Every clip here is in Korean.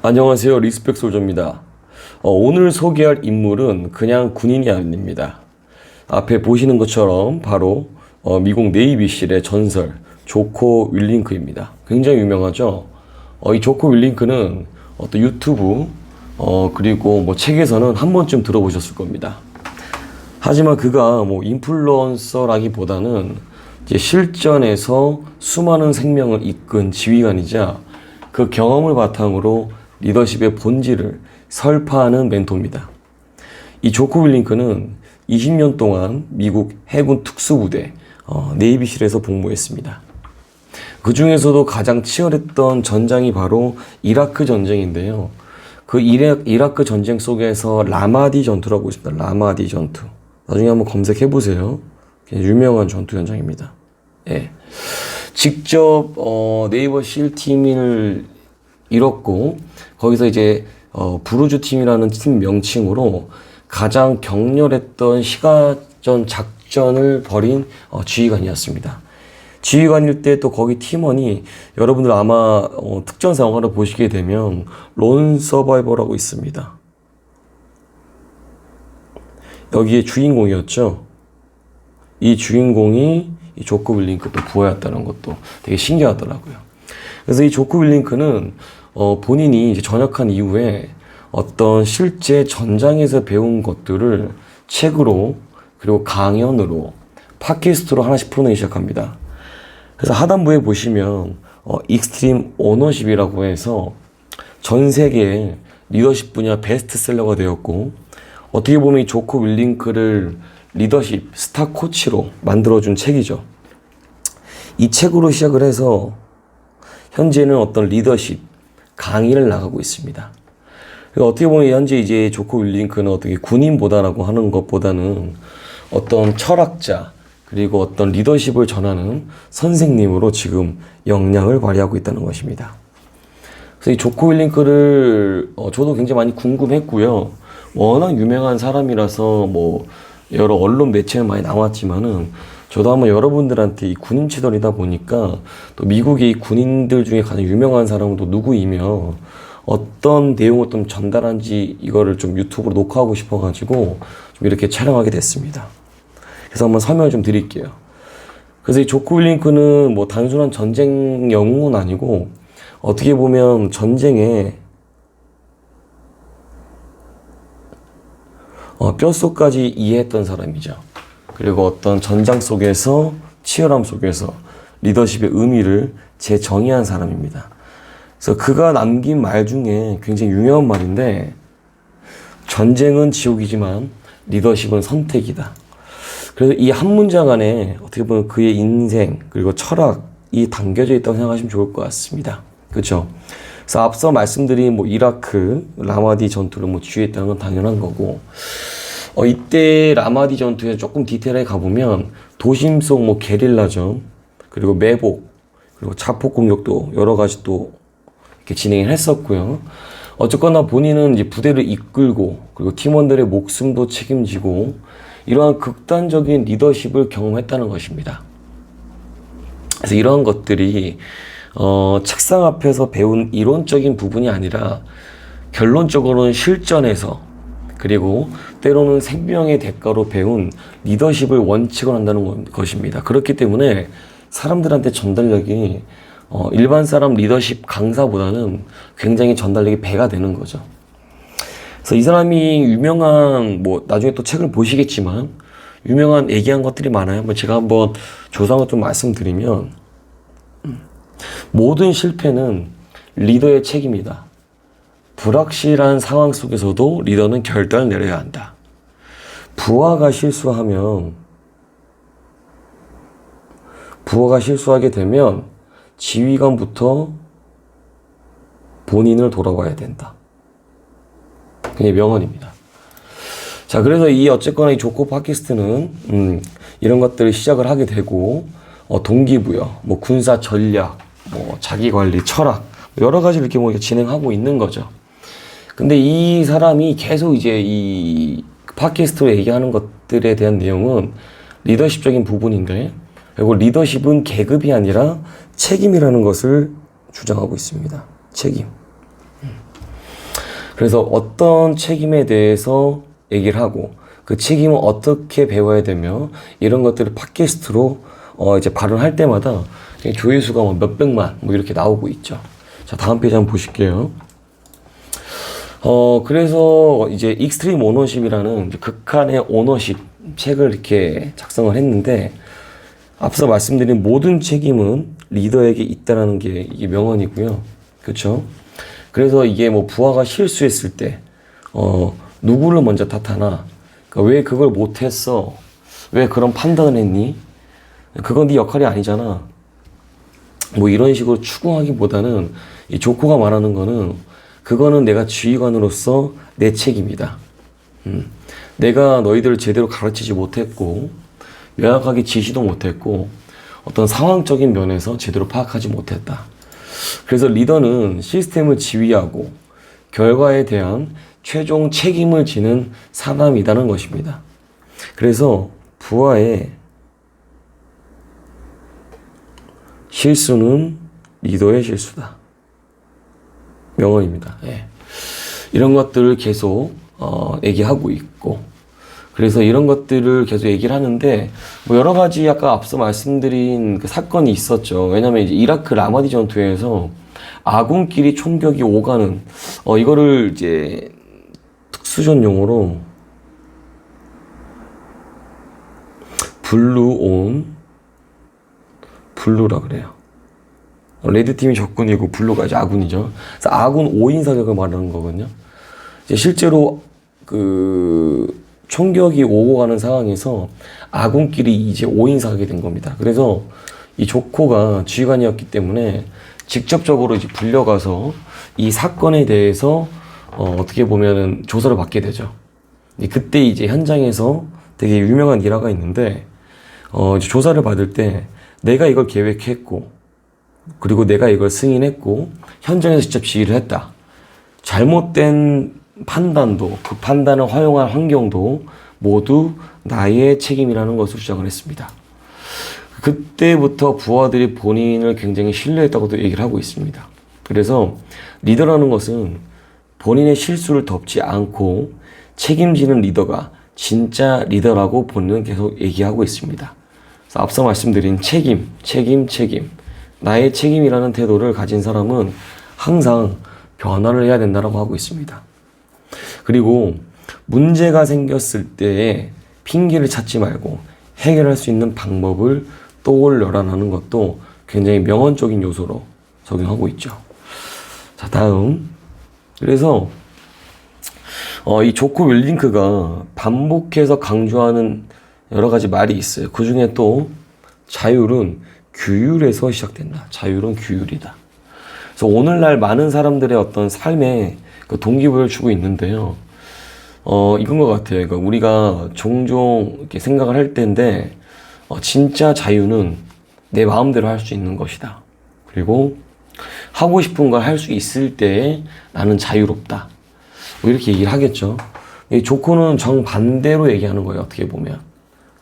안녕하세요. 리스펙 솔저입니다. 오늘 소개할 인물은 그냥 군인이 아닙니다. 앞에 보시는 것처럼 바로 미국 네이비실의 전설 조코 윌링크입니다. 굉장히 유명하죠. 이 조코 윌링크는 어떤 유튜브 그리고 뭐 책에서는 한 번쯤 들어보셨을 겁니다. 하지만 그가 뭐 인플루언서라기보다는 이제 실전에서 수많은 생명을 이끈 지휘관이자 그 경험을 바탕으로 리더십의 본질을 설파하는 멘토입니다. 이 조코 윌링크는 20년 동안 미국 해군 특수부대 네이비실에서 복무했습니다. 그 중에서도 가장 치열했던 전장이 바로 이라크 전쟁인데요. 그 이라크 전쟁 속에서 라마디 전투라고 있습니다. 라마디 전투. 나중에 한번 검색해 보세요. 유명한 전투 현장입니다. 예. 직접 네이버 실 팀을 이뤘고 거기서 이제 부르주 팀이라는 팀 명칭으로 가장 격렬했던 시가전 작전을 벌인 지휘관이었습니다. 지휘관일 때 또 거기 팀원이 여러분들 아마 특전 영화를 보시게 되면 론 서바이버라고 있습니다. 여기에 주인공이었죠. 이 주인공이 이 조코 윌링크 또 부하였다는 것도 되게 신기하더라고요. 그래서 이 조코 윌링크는 본인이 이제 전역한 이후에 어떤 실제 전장에서 배운 것들을 책으로 그리고 강연으로 팟캐스트로 하나씩 풀어내기 시작합니다. 그래서 하단부에 보시면 익스트림 오너십이라고 해서 전 세계 리더십 분야 베스트셀러가 되었고 어떻게 보면 이 조코 윌링크를 리더십 스타 코치로 만들어준 책이죠. 이 책으로 시작을 해서 현재는 어떤 리더십 강의를 나가고 있습니다. 어떻게 보면 현재 이제 조코 윌링크는 어떻게 군인보다라고 하는 것보다는 어떤 철학자 그리고 어떤 리더십을 전하는 선생님으로 지금 역량을 발휘하고 있다는 것입니다. 그래서 이 조코 윌링크를 저도 굉장히 많이 궁금했고요. 워낙 유명한 사람이라서 뭐 여러 언론 매체에 많이 나왔지만은 저도 한번 여러분들한테 이 군인 채널이다 보니까 또 미국의 이 군인들 중에 가장 유명한 사람은 또 누구이며 어떤 내용을 좀 전달한지 이거를 좀 유튜브로 녹화하고 싶어가지고 좀 이렇게 촬영하게 됐습니다. 그래서 한번 설명을 좀 드릴게요. 그래서 이 조코 윌링크는 뭐 단순한 전쟁 영웅은 아니고 어떻게 보면 전쟁에 뼛속까지 이해했던 사람이죠. 그리고 어떤 전장 속에서 치열함 속에서 리더십의 의미를 재정의한 사람입니다. 그래서 그가 남긴 말 중에 굉장히 유명한 말인데 전쟁은 지옥이지만 리더십은 선택이다. 그래서 이 한 문장 안에 어떻게 보면 그의 인생 그리고 철학이 담겨져 있다고 생각하시면 좋을 것 같습니다. 그렇죠? 그래서 앞서 말씀드린 뭐 이라크 라마디 전투를 뭐 지휘했다는 건 당연한 거고 이때 라마디 전투에 조금 디테일하게 가보면 도심 속 뭐 게릴라전 그리고 매복 그리고 자폭 공격도 여러 가지 또 이렇게 진행을 했었고요. 어쨌거나 본인은 이제 부대를 이끌고 그리고 팀원들의 목숨도 책임지고 이러한 극단적인 리더십을 경험했다는 것입니다. 그래서 이러한 것들이 책상 앞에서 배운 이론적인 부분이 아니라 결론적으로는 실전에서 그리고 때로는 생명의 대가로 배운 리더십을 원칙으로 한다는 것입니다. 그렇기 때문에 사람들한테 전달력이 일반 사람 리더십 강사보다는 굉장히 전달력이 배가 되는 거죠. 그래서 이 사람이 유명한 뭐 나중에 또 책을 보시겠지만 유명한 얘기한 것들이 많아요. 뭐 제가 한번 조상을 좀 말씀드리면 모든 실패는 리더의 책임이다. 불확실한 상황 속에서도 리더는 결단을 내려야 한다. 부하가 실수하게 되면 지휘관부터 본인을 돌아봐야 된다. 그게 명언입니다. 자, 그래서 어쨌거나 이 조코 팟캐스트는 이런 것들을 시작을 하게 되고 동기부여, 뭐 군사 전략, 뭐 자기관리, 철학 여러 가지 이렇게 뭐 진행하고 있는 거죠. 근데 이 사람이 계속 이제 이 팟캐스트로 얘기하는 것들에 대한 내용은 리더십적인 부분인데, 그리고 리더십은 계급이 아니라 책임이라는 것을 주장하고 있습니다. 책임. 그래서 어떤 책임에 대해서 얘기를 하고 그 책임을 어떻게 배워야 되며 이런 것들을 팟캐스트로 이제 발언할 때마다 조회수가 뭐 몇백만 뭐 이렇게 나오고 있죠. 자, 다음 페이지 한번 보실게요. 그래서 이제 익스트림 오너십이라는 극한의 오너십 책을 이렇게 작성을 했는데, 앞서 말씀드린 모든 책임은 리더에게 있다라는 게 이게 명언이고요. 그렇죠? 그래서 이게 뭐 부하가 실수했을 때, 누구를 먼저 탓하나? 그러니까 왜 그걸 못했어? 왜 그런 판단을 했니? 그건 네 역할이 아니잖아. 뭐 이런 식으로 추궁하기보다는 이 조코가 말하는 거는 그거는 내가 지휘관으로서 내 책임이다. 내가 너희들을 제대로 가르치지 못했고 명확하게 지시도 못했고 어떤 상황적인 면에서 제대로 파악하지 못했다. 그래서 리더는 시스템을 지휘하고 결과에 대한 최종 책임을 지는 사람이라는 것입니다. 그래서 부하의 실수는 리더의 실수다. 명언입니다. 예. 이런 것들을 계속 얘기하고 있고, 그래서 이런 것들을 계속 얘기를 하는데 뭐 여러 가지 아까 앞서 말씀드린 그 사건이 있었죠. 왜냐하면 이제 이라크 라마디 전투에서 아군끼리 총격이 오가는 이거를 이제 특수전 용어로 블루라 그래요. 레드팀이 적군이고 블루가 이제 아군이죠. 그래서 아군 5인 사격을 말하는 거거든요. 이제 실제로 그 총격이 오고 가는 상황에서 아군끼리 이제 5인 사격이 된 겁니다. 그래서 이 조코가 지휘관이었기 때문에 직접적으로 이제 불려가서 이 사건에 대해서 어떻게 보면은 조사를 받게 되죠. 그때 이제 현장에서 되게 유명한 일화가 있는데 이제 조사를 받을 때 내가 이걸 계획했고 그리고 내가 이걸 승인했고 현장에서 직접 지휘를 했다. 잘못된 판단도 그 판단을 활용할 환경도 모두 나의 책임이라는 것을 주장을 했습니다. 그때부터 부하들이 본인을 굉장히 신뢰했다고도 얘기를 하고 있습니다. 그래서 리더라는 것은 본인의 실수를 덮지 않고 책임지는 리더가 진짜 리더라고 본인은 계속 얘기하고 있습니다. 그래서 앞서 말씀드린 책임. 나의 책임이라는 태도를 가진 사람은 항상 변화를 해야 된다고 하고 있습니다. 그리고 문제가 생겼을 때에 핑계를 찾지 말고 해결할 수 있는 방법을 떠올려라는 것도 굉장히 명언적인 요소로 적용하고 있죠. 자, 다음. 그래서 이 조코 윌링크가 반복해서 강조하는 여러 가지 말이 있어요. 그 중에 또 자율은 규율에서 시작된다. 자율은 규율이다. 그래서 오늘날 많은 사람들의 어떤 삶에 그 동기부여를 주고 있는데요. 이건 것 같아요. 그러니까 우리가 종종 이렇게 생각을 할 때인데, 진짜 자유는 내 마음대로 할 수 있는 것이다. 그리고 하고 싶은 걸 할 수 있을 때에 나는 자유롭다. 뭐 이렇게 얘기를 하겠죠. 이 조코는 정반대로 얘기하는 거예요. 어떻게 보면.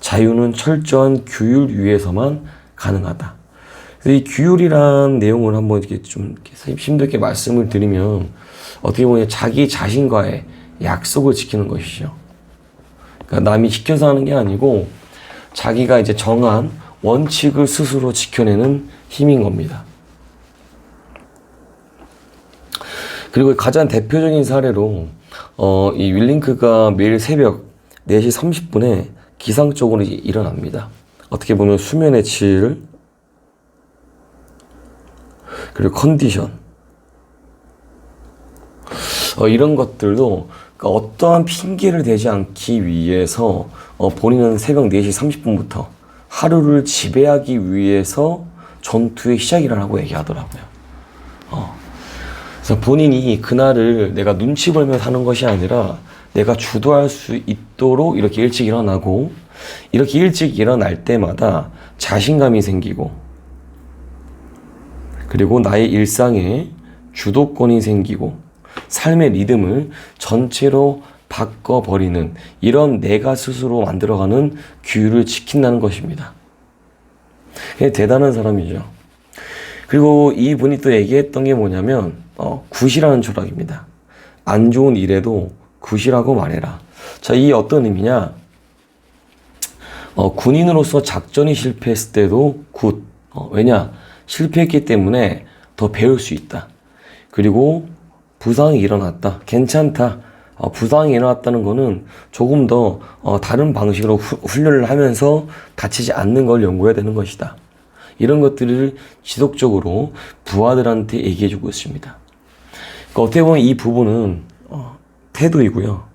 자유는 철저한 규율 위에서만 가능하다. 그래서 이 규율이란 내용을 한번 이렇게 좀 힘들게 말씀을 드리면 어떻게 보면 자기 자신과의 약속을 지키는 것이죠. 그러니까 남이 시켜서 하는 게 아니고 자기가 이제 정한 원칙을 스스로 지켜내는 힘인 겁니다. 그리고 가장 대표적인 사례로 이 윌링크가 매일 새벽 4시 30분에 기상적으로 일어납니다. 어떻게 보면 수면의 질, 그리고 컨디션, 이런 것들도 그러니까 어떠한 핑계를 대지 않기 위해서 본인은 새벽 4시 30분부터 하루를 지배하기 위해서 전투의 시작이라고 얘기하더라고요. 그래서 본인이 그날을 내가 눈치 보면서 하는 것이 아니라 내가 주도할 수 있도록 이렇게 일찍 일어나고, 이렇게 일찍 일어날 때마다 자신감이 생기고, 그리고 나의 일상에 주도권이 생기고 삶의 리듬을 전체로 바꿔버리는 이런 내가 스스로 만들어가는 규율을 지킨다는 것입니다. 대단한 사람이죠. 그리고 이분이 또 얘기했던 게 뭐냐면 굿이라는 철학입니다. 안 좋은 일에도 굿이라고 말해라. 자, 이 어떤 의미냐? 군인으로서 작전이 실패했을 때도 굿. 왜냐? 실패했기 때문에 더 배울 수 있다. 그리고 부상이 일어났다. 괜찮다. 부상이 일어났다는 거는 조금 더 다른 방식으로 훈련을 하면서 다치지 않는 걸 연구해야 되는 것이다. 이런 것들을 지속적으로 부하들한테 얘기해주고 있습니다. 그러니까 어떻게 보면 이 부분은 태도이고요.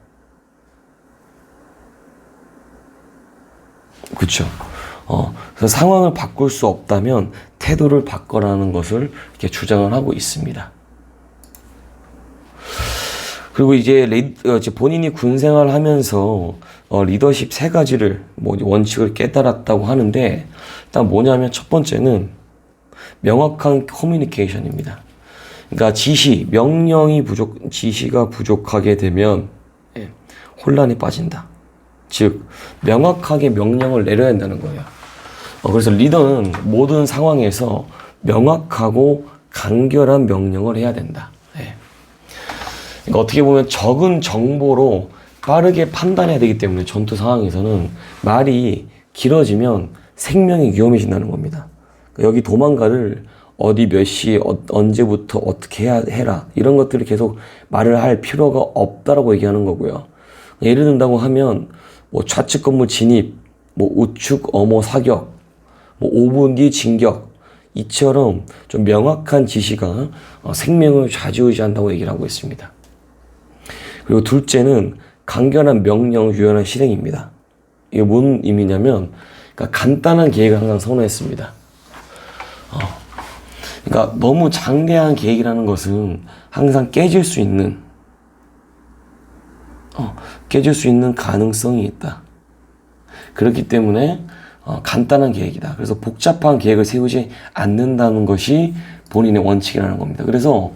그렇죠. 그래서 상황을 바꿀 수 없다면 태도를 바꿔라는 것을 이렇게 주장을 하고 있습니다. 그리고 이제 본인이 군 생활하면서 리더십 3가지를 원칙을 깨달았다고 하는데, 일단 뭐냐면 첫 번째는 명확한 커뮤니케이션입니다. 그러니까 지시가 부족하게 되면 혼란에 빠진다. 즉 명확하게 명령을 내려야 한다는 거예요. 그래서 리더는 모든 상황에서 명확하고 간결한 명령을 해야 된다. 그러니까 어떻게 보면 적은 정보로 빠르게 판단해야 되기 때문에 전투 상황에서는 말이 길어지면 생명이 위험해진다는 겁니다. 그러니까 여기 도망가를 어디 몇 시, 언제부터 어떻게 해라. 이런 것들을 계속 말을 할 필요가 없다라고 얘기하는 거고요. 예를 든다고 하면, 좌측 건물 진입, 우측 어머 사격, 5분 뒤 진격, 이처럼 좀 명확한 지시가 생명을 좌지우지한다고 얘기를 하고 있습니다. 그리고 둘째는 간결한 명령, 유연한 실행입니다. 이게 뭔 의미냐면, 그러니까 간단한 계획을 항상 선호했습니다. 그러니까 너무 장대한 계획이라는 것은 항상 깨질 수 있는 가능성이 있다. 그렇기 때문에 간단한 계획이다. 그래서 복잡한 계획을 세우지 않는다는 것이 본인의 원칙이라는 겁니다. 그래서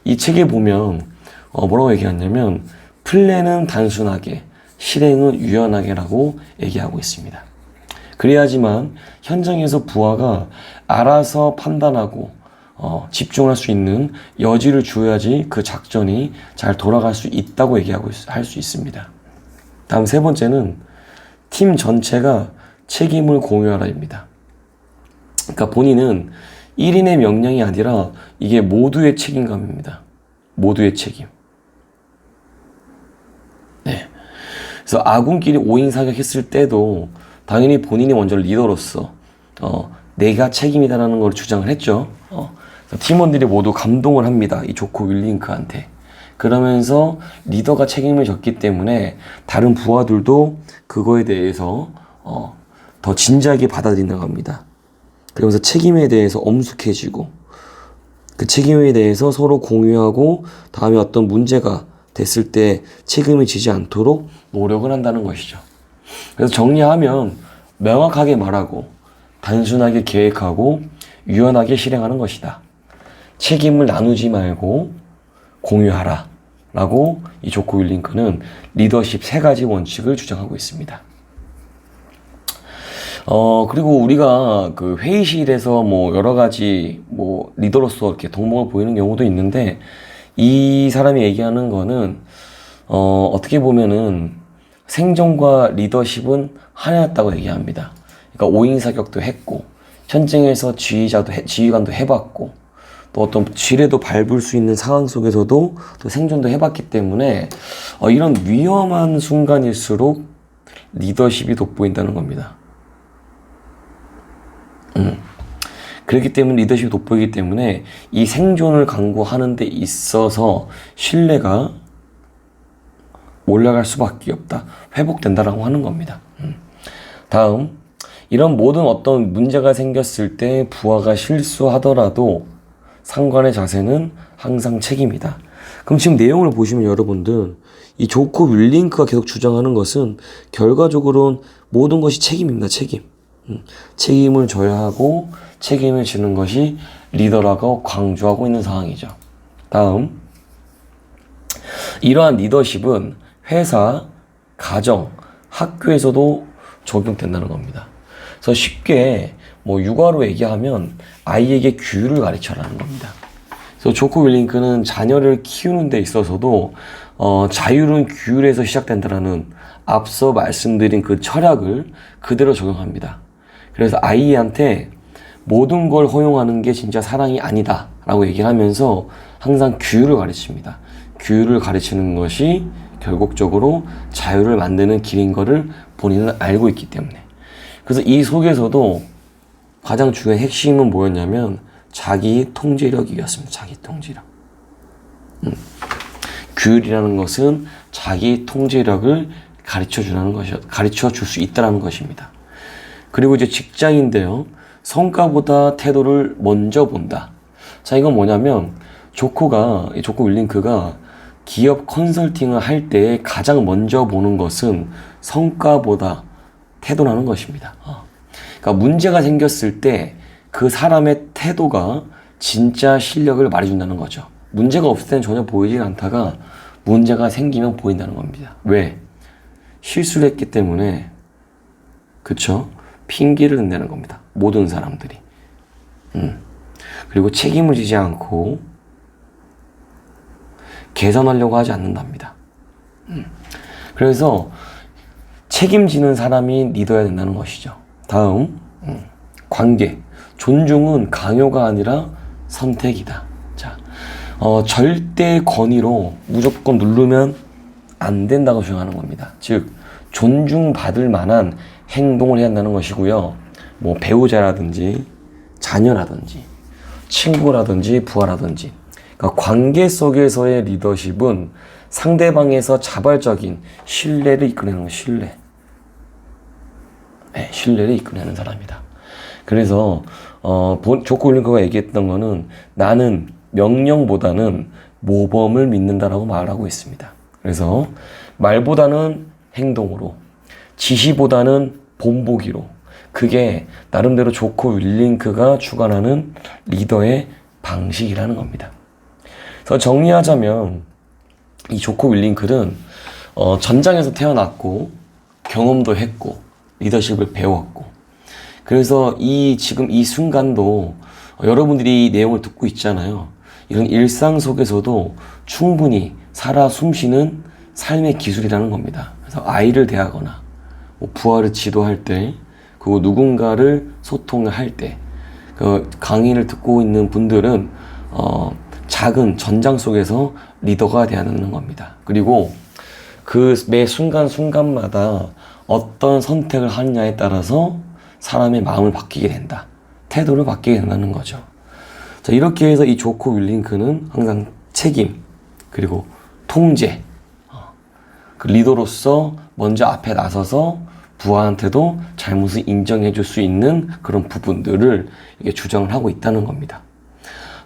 이 책에 보면 뭐라고 얘기하냐면 플랜은 단순하게, 실행은 유연하게라고 얘기하고 있습니다. 그래야지만 현장에서 부하가 알아서 판단하고 집중할 수 있는 여지를 주어야지 그 작전이 잘 돌아갈 수 있다고 할 수 있습니다. 다음 3번째는 팀 전체가 책임을 공유하라입니다. 그러니까 본인은 1인의 명령이 아니라 이게 모두의 책임감입니다. 모두의 책임. 네. 그래서 아군끼리 5인 사격했을 때도 당연히 본인이 먼저 리더로서 내가 책임이다라는 걸 주장을 했죠. 팀원들이 모두 감동을 합니다. 이 조코 윌링크한테. 그러면서 리더가 책임을 졌기 때문에 다른 부하들도 그거에 대해서 더 진지하게 받아들인다고 합니다. 그러면서 책임에 대해서 엄숙해지고 그 책임에 대해서 서로 공유하고 다음에 어떤 문제가 됐을 때 책임을 지지 않도록 노력을 한다는 것이죠. 그래서 정리하면 명확하게 말하고 단순하게 계획하고 유연하게 실행하는 것이다. 책임을 나누지 말고 공유하라 라고 이 조코 윌링크는 리더십 3가지 원칙을 주장하고 있습니다. 그리고 우리가 그 회의실에서 여러 가지 리더로서 이렇게 덕목을 보이는 경우도 있는데, 이 사람이 얘기하는 거는 어떻게 보면은 생존과 리더십은 하나였다고 얘기합니다. 그러니까 5인 사격도 했고 현장에서 지휘관도 해봤고 또 어떤 지뢰도 밟을 수 있는 상황 속에서도 또 생존도 해봤기 때문에 이런 위험한 순간일수록 리더십이 돋보인다는 겁니다. 그렇기 때문에 리더십이 돋보이기 때문에 이 생존을 강구하는 데 있어서 신뢰가 올라갈 수밖에 없다. 회복된다라고 하는 겁니다. 다음, 이런 모든 어떤 문제가 생겼을 때 부하가 실수하더라도 상관의 자세는 항상 책임이다. 그럼 지금 내용을 보시면 여러분들 이 조코 윌링크가 계속 주장하는 것은 결과적으로는 모든 것이 책임입니다. 책임을 져야 하고 책임을 지는 것이 리더라고 강조하고 있는 상황이죠. 다음, 이러한 리더십은 회사, 가정, 학교에서도 적용된다는 겁니다. 그래서 쉽게 육아로 얘기하면 아이에게 규율을 가르쳐라는 겁니다. 그래서 조코 윌링크는 자녀를 키우는 데 있어서도 자율은 규율에서 시작된다라는 앞서 말씀드린 그 철학을 그대로 적용합니다. 그래서 아이한테 모든 걸 허용하는 게 진짜 사랑이 아니다 라고 얘기를 하면서 항상 규율을 가르칩니다. 규율을 가르치는 것이 결국적으로 자유를 만드는 길인 거를 본인은 알고 있기 때문에. 그래서 이 속에서도 가장 중요한 핵심은 뭐였냐면 자기 통제력이었습니다. 자기 통제력. 규율이라는 것은 자기 통제력을 가르쳐 줄 수 있다는 것입니다. 그리고 이제 직장인데요. 성과보다 태도를 먼저 본다. 자, 이건 뭐냐면 조코 윌링크가 기업 컨설팅을 할 때 가장 먼저 보는 것은 성과보다 태도라는 것입니다. 그러니까 문제가 생겼을 때 그 사람의 태도가 진짜 실력을 말해준다는 거죠. 문제가 없을 때는 전혀 보이지 않다가 문제가 생기면 보인다는 겁니다. 왜? 실수를 했기 때문에, 그쵸? 핑계를 댄다는 겁니다. 모든 사람들이. 그리고 책임을 지지 않고 개선하려고 하지 않는답니다. 그래서 책임지는 사람이 리더여야 된다는 것이죠. 다음, 관계. 존중은 강요가 아니라 선택이다. 자, 절대 권위로 무조건 누르면 안 된다고 주장하는 겁니다. 즉, 존중받을 만한 행동을 해야 한다는 것이고요. 뭐 배우자라든지 자녀라든지 친구라든지 부하라든지, 그러니까 관계 속에서의 리더십은 상대방에서 자발적인 신뢰를 이끌어내는 거, 신뢰를 이끌어내는 사람이다. 그래서 조코 윌링크가 얘기했던 거는 나는 명령보다는 모범을 믿는다라고 말하고 있습니다. 그래서 말보다는 행동으로, 지시보다는 본보기로, 그게 나름대로 조코 윌링크가 주관하는 리더의 방식이라는 겁니다. 그래서 정리하자면 이 조코 윌링크는 전장에서 태어났고 경험도 했고 리더십을 배웠고, 그래서 지금 이 순간도 여러분들이 이 내용을 듣고 있잖아요. 이런 일상 속에서도 충분히 살아 숨쉬는 삶의 기술이라는 겁니다. 그래서 아이를 대하거나 뭐 부하를 지도할 때, 그리고 누군가를 소통을 할 때, 그 강의를 듣고 있는 분들은 작은 전장 속에서 리더가 되어야 하는 겁니다. 그리고 그 매 순간순간마다 어떤 선택을 하느냐에 따라서 사람의 마음을 바뀌게 된다. 태도를 바뀌게 된다는 거죠. 자, 이렇게 해서 이 조코 윌링크는 항상 책임, 그리고 통제, 그 리더로서 먼저 앞에 나서서 부하한테도 잘못을 인정해 줄 수 있는 그런 부분들을 이게 주장을 하고 있다는 겁니다.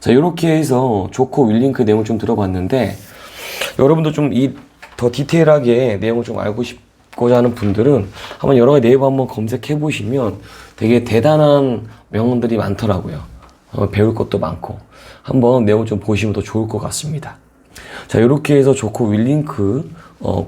자, 이렇게 해서 조코 윌링크 내용을 좀 들어봤는데, 여러분도 좀 더 디테일하게 내용을 좀 알고 싶고자 하는 분들은 한번 여러 가지 네이버 한번 검색해 보시면 되게 대단한 명언들이 많더라고요. 배울 것도 많고 한번 내용을 좀 보시면 더 좋을 것 같습니다. 자, 이렇게 해서 조코 윌링크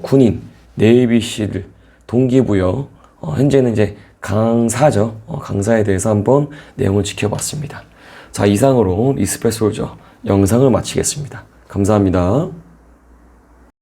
군인 네이비실 동기부여, 현재는 이제 강사죠. 강사에 대해서 한번 내용을 지켜봤습니다. 자, 이상으로 리스펙 솔저 영상을 마치겠습니다. 감사합니다.